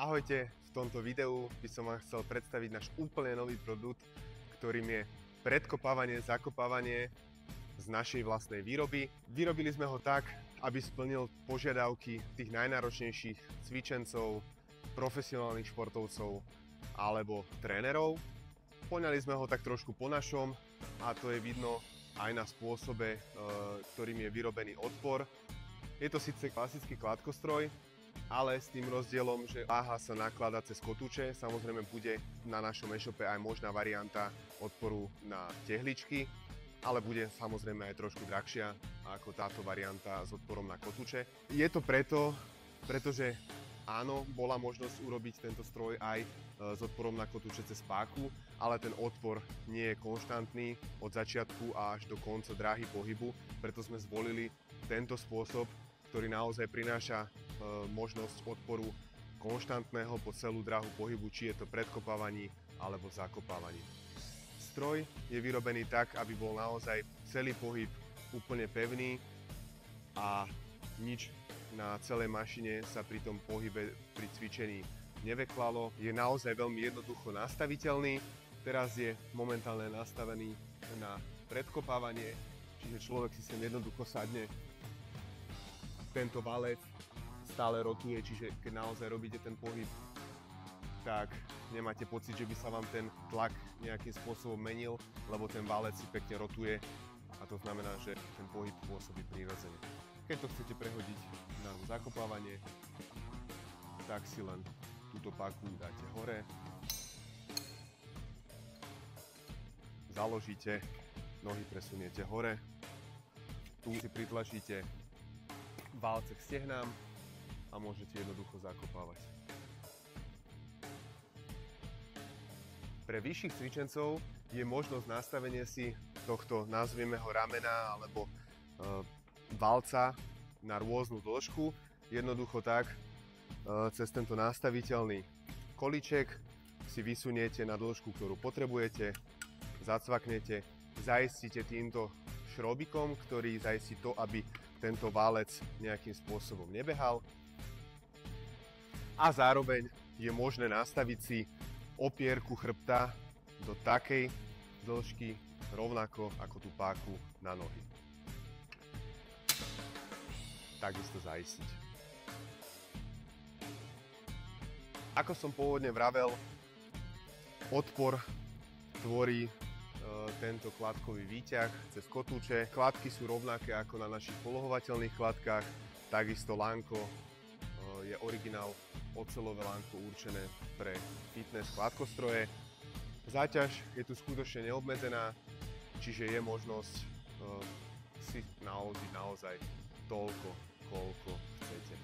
Ahojte, v tomto videu by som vám chcel predstaviť náš úplne nový produkt, ktorým je predkopávanie, zakopávanie z našej vlastnej výroby. Vyrobili sme ho tak, aby splnil požiadavky tých najnáročnejších cvičencov, profesionálnych športovcov alebo trénerov. Poňali sme ho tak trošku po našom a to je vidno aj na spôsobe, ktorým je vyrobený odpor. Je to síce klasický kládkostroj, ale s tým rozdielom, že váha sa nakladá cez kotúče. Samozrejme bude na našom e-shope aj možná varianta odporu na tehličky, ale bude samozrejme aj trošku drahšia ako táto varianta s odporom na kotúče. Je to pretože áno, bola možnosť urobiť tento stroj aj s odporom na kotúče cez páku, ale ten odpor nie je konštantný od začiatku až do konca dráhy pohybu, preto sme zvolili tento spôsob, ktorý naozaj prináša možnosť odporu konštantného po celú dráhu pohybu, či je to predkopávaní alebo zakopávaní. Stroj je vyrobený tak, aby bol naozaj celý pohyb úplne pevný a nič na celej mašine sa pri tom pohybe pri cvičení neveklalo. Je naozaj veľmi jednoducho nastaviteľný. Teraz je momentálne nastavený na predkopávanie, čiže človek si sem jednoducho sadne. Tento valec stále rotuje, čiže keď naozaj robíte ten pohyb, tak nemáte pocit, že by sa vám ten tlak nejakým spôsobom menil, lebo ten valec si pekne rotuje a to znamená, že ten pohyb pôsobí prirodzene. Keď to chcete prehodiť na zakopávanie, tak si len túto páku dáte hore, založíte, nohy presuniete hore, tu si pritlačíte valce k stehnám a môžete jednoducho zakopávať. Pre vyšších cvičencov je možnosť nastavenie si tohto, nazvieme ho ramena alebo valca na rôznu dĺžku. Jednoducho tak, cez tento nastaviteľný kolíček si vysuniete na dĺžku, ktorú potrebujete, zacvaknete, zaistíte týmto šrobikom, ktorý zaistí to, aby tento válec nejakým spôsobom nebehal. A zároveň je možné nastaviť si opierku chrbta do takej dĺžky rovnako ako tú páku na nohy. Takisto zaistiť. Ako som pôvodne vravel, odpor tvorí tento kládkový výťah cez kotúče. Kládky sú rovnaké ako na našich polohovateľných kládkach, takisto lánko je originál oceľové lánko určené pre fitness kládkostroje. Záťaž je tu skutočne neobmedzená, čiže je možnosť si naložiť naozaj toľko, koľko chcete.